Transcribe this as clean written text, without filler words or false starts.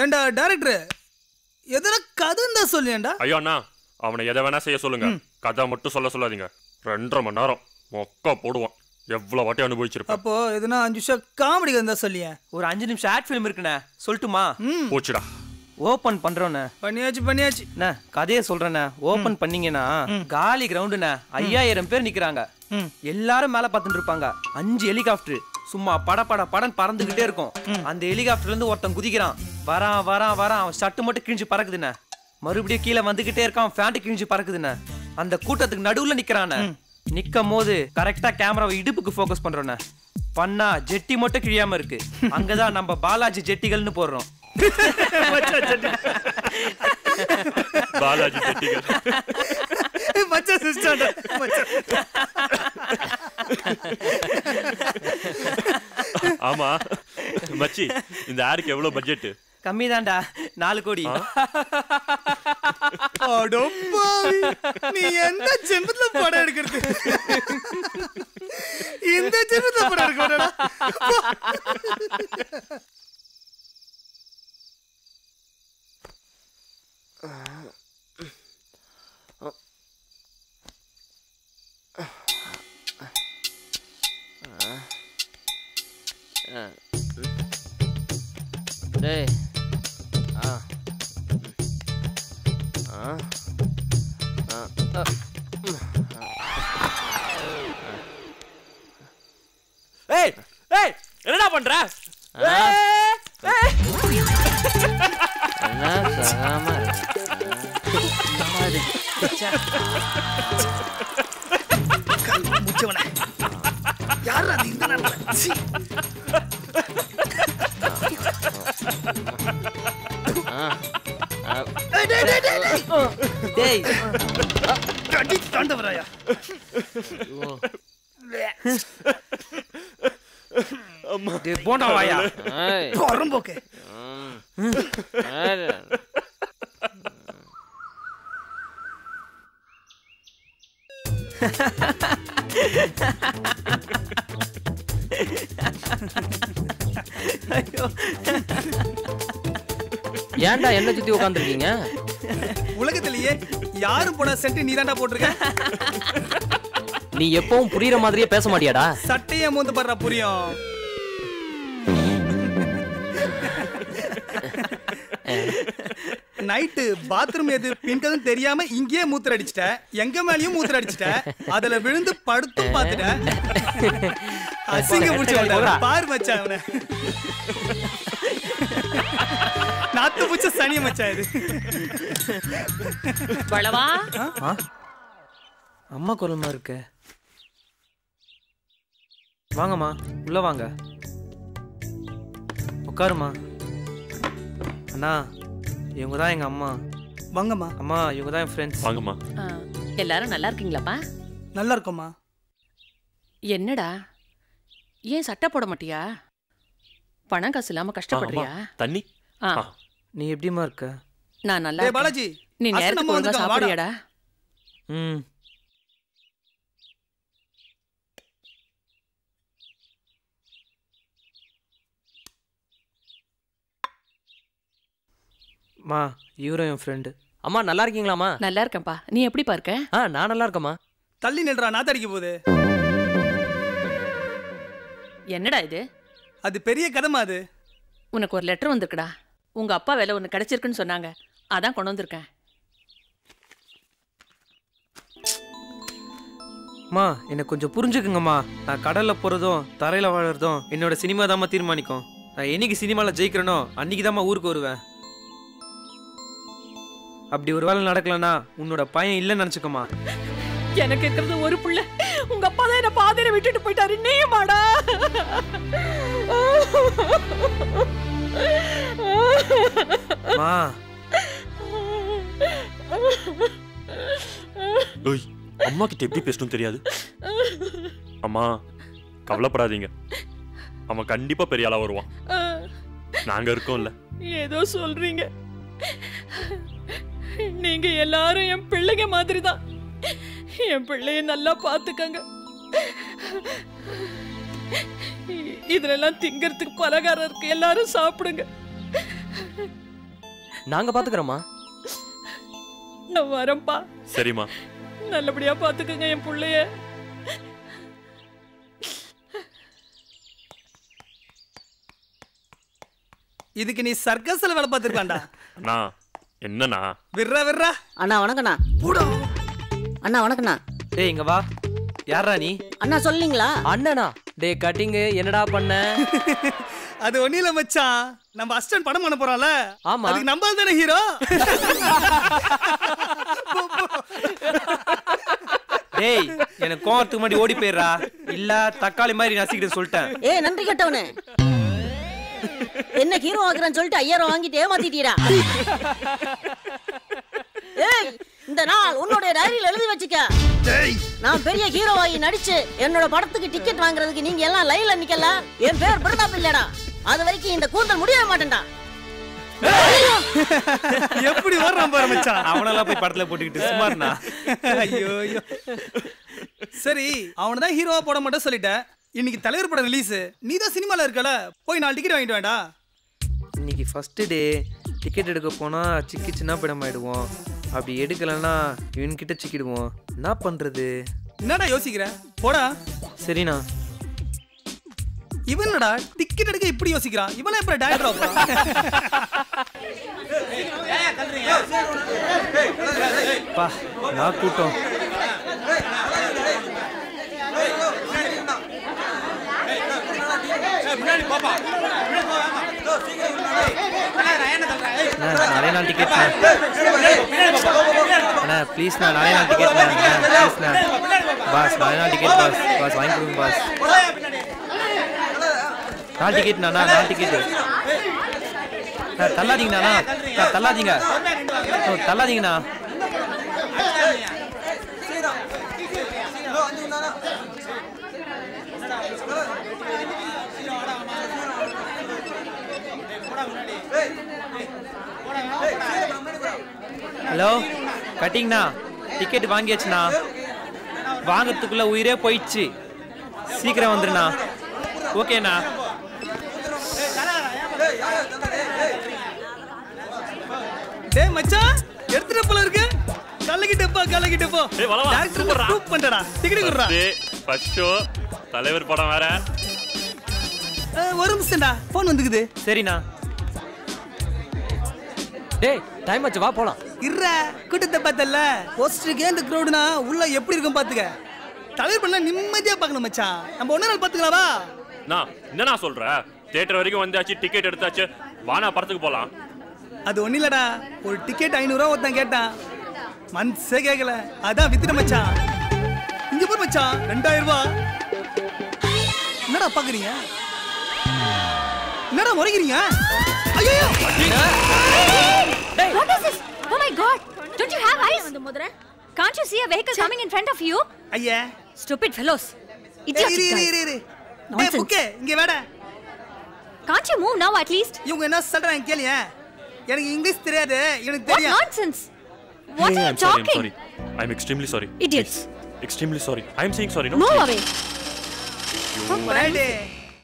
ஏண்டா டைரக்டர் எதனா கதை தான் சொல்லியேண்டா. ஐயோ அண்ணா அவனை எதை வேணா செய்ய சொல்லுங்க, கதை மட்டும் சொல்லாதீங்க. 2.5 மணி நேரம் மொக்கா போடுவான், எவ்வளவு வாட்டி அனுபவிச்சிருப்பேன். அப்போ எதுனா 5 நிமிஷம் காமெடி இருந்தா சொல்லியே. ஒரு 5 நிமிஷம் ஆட் ஃபிலிம் இருக்குண்ணே, சொல்லட்டுமா? போச்சுடா. ஓபன் பண்றோண்ணே. பண்ணியாச்சு அண்ணா கதையை சொல்றேண்ணே. ஓபன் பண்ணீங்கன்னா காலி கிரவுண்டுண்ணே, 5000 பேர் நிக்கிறாங்க. எல்லாரும் மேல பார்த்துட்டு இருப்பாங்க. 5 ஹெலிகாப்டர் சும்மா படன்னு பறந்துகிட்டே இருக்கும். அந்த ஹெலிகாப்டர்ல இருந்து ஒருத்தன் குதிக்கிறான். வரான் அவன் சட்டு மட்டும் கிழிஞ்சு பறக்குதுண்ணே. மறுபடியும் கீழே வந்துகிட்டே இருக்கான், ஃபேண்ட் கிழிஞ்சு பறக்குதுண்ணே. அந்த கூட்டத்துக்கு நடுவுல நிக்கிறானே. நிக்கும் போது கரெக்டா கேமராவை இடுப்புக்கு ஃபோக்கஸ் பண்றோண்ணே. பண்ணா ஜெட்டி மட்டும் கிழியாம இருக்கு. அங்கதான் நம்ம பாலாஜி ஜெட்டிகள்னு போடுறோம். பாலாஜி ஜெட்டிகள் மச்சா சிஸ்டர் ஆமா மச்சி, இந்த ஆருக்கு எவ்வளவு பட்ஜெட்? கம்மிதான்டா, 4 கோடி. அடப்பாவி, நீ எந்த ஜென்மத்துல படம் எடுக்கிறது? இந்த ஜென்மத்துல படம் எடுக்கடா. டேய் ஏய் ஏய் என்னடா பண்ற? என்ன சகாம முச்சவனே யார் அது இந்த நேரத்துல? டேய் கடி தாண்டவராயா. அம்மா டேய் போண்டா வாயா. ஏய் கொரம்போக்கே. ஏன்டா என்ன சுத்தி உட்காந்துருக்கீங்க? உலகத்திலேயே யாரும் போன சென்ட் நீதாண்டா போட்டிருக்க. நீ எப்பவும் புரியுற மாதிரியே பேச மாட்டியாடா? சட்டையே மூந்து படுற புரியும். நைட்டு பாத்ரூம் எது பின்கதுன்னு தெரியாம இங்கேயே மூத்திர அடிச்சிட்ட, எங்க மேலயும் மூத்திர அடிச்சிட்ட, அதுல விழுந்து படுத்தும் பாத்துட்ட. அசிங்க பிடிச்ச பாரு மச்சான் அவனை. நாத்து பிடிச்ச சனிய மச்சான் இது. பழவா அம்மா குரல்மா இருக்கு. வாங்கம்மா உள்ள வாங்க, உட்காருமா. அண்ணா இவங்க தான் எங்க அம்மா. வாங்கம்மா. அம்மா இவங்க தான் என் ஃப்ரெண்ட்ஸ். வாங்கம்மா. எல்லாரும் நல்லா இருக்கீங்களாப்பா? நல்லா இருக்கோம்மா. என்னடா ஏன் சட்டை போட மாட்டியா? பணம் காசு இல்லாம கஷ்டப்படுறியா? தண்ணி. நீ எப்படிமா இருக்க? நான் நல்லா இருக்கேன். பாலாஜி நீ நேரத்துக்கு ஒழுங்கா சாப்பிடுறியாடா? மா இவரும் என் ஃப்ரெண்டு. அம்மா நல்லா இருக்கீங்களாம்மா? நல்லா இருக்கேன்ப்பா. நீ எப்படி பார்க்க? நான் நல்லா இருக்கேம்மா. தள்ளி நில்றா, நாத்தடிக்க போகுது. என்னடா இது? அது பெரிய கதமா. அது உனக்கு ஒரு லெட்டர் வந்திருக்குடா. உங்க அப்பா வேலை ஒன்று கிடைச்சிருக்குன்னு சொன்னாங்க, அதான் கொண்டு வந்திருக்கேன். மா என்னை கொஞ்சம் புரிஞ்சுக்குங்கம்மா. நான் கடல்ல போறதும் தரையில வாழறதும் என்னோட சினிமா தாம்மா தீர்மானிக்கும். நான் என்னைக்கு சினிமாவில் ஜெயிக்கிறேனோ அன்னைக்கு தாம்மா ஊருக்கு வருவேன். அப்படி ஒரு வேலை நடக்கலன்னா உன்னோட பையன் இல்லைன்னு நினைச்சுக்கோமா. எனக்கு இருக்கிறது ஒரு பிள்ளை. உங்க அப்பா தான் என்ன பாதையில விட்டுட்டு போயிட்டாரு. நீமாடா மா. அம்மா கிட்ட எப்படி பேசணும் தெரியாது. அம்மா கவலைப்படாதீங்க, அவன் கண்டிப்பா பெரிய ஆளா வருவான். நாங்க இருக்கோம்ல. ஏதோ சொல்றீங்க. நீங்க எல்லாரும் என் பிள்ளைங்க மாதிரி தான். என் பிள்ளைய நல்லா பாத்துக்கங்க. இதுல எல்லாம் திங்கிறதுக்கு பலகாரம் இருக்கு, எல்லாரும் சாப்பிடுங்க. நாங்க பாத்துக்கிறோமா. நான் வரேன்ப்பா. சரிம்மா. நல்லபடியா பாத்துக்கங்க என் புள்ளைய. இதுக்கு நீ சர்க்கஸ்ல வேலை பார்த்திருக்காண்டா. அண்ணா என்னண்ணா? விர்றா அண்ணா வணக்கண்ணா. போடா. அண்ணா வணக்கண்ணா. டேய் இங்க வா. யாரா நீ? அண்ணா சொல்லீங்களா? அண்ணனா? டே கட்டிங் என்னடா பண்ண? அது ஒண்ணு இல்ல மச்சான், நம்ம அசிஸ்டன்ட் படம் பண்ண போறோம்ல. ஆமா. அதுக்கு நம்ம தானே ஹீரோ. டேய் எனக்கு கோவத்துக்கு முன்னாடி ஓடி போயிடுறா, இல்ல தக்காளி மாதிரி நசிக்கிட்டு சொல்லிட்டேன். ஏய் நன்றி கட்டவனே, என்ன ஹீரோ ஆகுறேன்னு சொல்லிட்டு 5000 வாங்கிட்டு ஏமாத்திட்டீரா. ஏய் இந்த நாள் உன்னோட டைரியில எழுதி வச்சுக்க. நான் பெரிய ஹீரோவாகி நடிச்சு என்னோட படத்துக்கு டிக்கெட் வாங்குறதுக்கு நீங்க எல்லாம் லைன்ல நிக்கல. என் பேர் பிரதாப் இல்லடா. அது வரைக்கும் இந்த கூந்தல் முடியவே மாட்டேன்டா. எப்படி வர்றான் பாரு மச்சான். அவனெல்லாம் போய் படத்துல போட்டுக்கிட்டு சும்மாண்ணா. ஐயோ ஐயோ. சரி அவனை தான் ஹீரோவா போட மாட்டேன் சொல்லிட்டேன். இன்னைக்கு தலைவர் படம் ரிலீஸ், நீ தான் சினிமால இருக்கல, போய் 4 டிக்கெட் வாங்கிட்டு வேண்டா. இன்னைக்கு ஃபர்ஸ்ட் டே, டிக்கெட் எடுக்க போனா சிக்கி சின்ன படம் ஆயிடுவோம். அப்படி எடுக்கலன்னா இவன்கிட்ட சிக்கிடுவோம். என்ன பண்றது? என்னடா யோசிக்கிற? போடா. சரிண்ணா. இவனடா டிக்கெட் எடுக்க இப்படி யோசிக்கிறான். இவனே இப்ப டைரக்டர் ஆகுறான். பா நான் கூட்டம். நிறைய நாள் டிக்கெட் அண்ணா ப்ளீஸ்ண்ணா, நிறைய நாள் டிக்கெட் ப்ளீஸ்ண்ணா பாஸ், நிறைய நாள் டிக்கெட் பாஸ். பாஸ் வாங்கி கொடுங்க பாஸ். 4 டிக்கெட்ண்ணா, 4 டிக்கெட்டு. தள்ளாதீங்கண்ணா, தள்ளாதீங்க, தள்ளாதீங்கண்ணா. ஹலோ கட்டிங்ண்ணா, டிக்கெட் வாங்கியாச்சுண்ணா. வாங்கறதுக்குள்ள உயிரே போயிடுச்சு. சீக்கிரம் வந்துருண்ணா. ஓகேண்ணா. டேய் மச்சான், எடுத்துட்டு போல இருக்கு. கலக்கிட்டு போ. டேய் வா வா. டைரக்டர் ப்ரூவ் பண்றடா. டிக்கெட் குடுறா. ஃபர்ஸ்ட் ஷோ தலைவர் படம் வேற. ஒரு நிமிஷம்டா, ஃபோன் வந்துக்குது. சரிண்ணா. டேய் டைம் ஆச்சு, வா போலாம். இருடா, கூட்டத்தை பார்த்தல. போஸ்டருக்கு இந்த கிரௌடுனா உள்ள எப்படி இருக்கும் பாத்துக்க. தலைவர் பண்ண நிம்மதியா பார்க்கணும் மச்சான். நம்ம ஒண்ணு நாள் பாத்துக்கலாம் வா. நான் என்னண்ணா சொல்ற? தியேட்டர் வரைக்கும் வந்தாச்சு, டிக்கெட் எடுத்தாச்சு, வானா படத்துக்கு போலாம். அது ஒண்ணு இல்லடா, ஒரு டிக்கெட் 500 ரூபா ஒருத்தன் கேட்டான். மனசே கேட்கல, அதான் வித்துட்ட மச்சான். இங்க போய் மச்சான் 2000 ரூபா. என்னடா பாக்குறீங்க? என்னடா முறைக்கிறீங்க? ஐயோ! What is this? Oh my God! Don't you have eyes? Can't you see a vehicle coming in front of you? ஐயா. Stupid fellows! Idiotic guys! இரு. Nonsense. ஓகே, இங்க வாடா. Can't you move now at least? இவங்க என்ன சொல்றாங்க கேளியா? எனக்கு English தெரியாது, எனக்கு What தெரியும். nonsense! What are you I'm sorry, talking? I'm extremely sorry. Idiots! Extremely sorry. I'm saying sorry. No. Move away! Friday.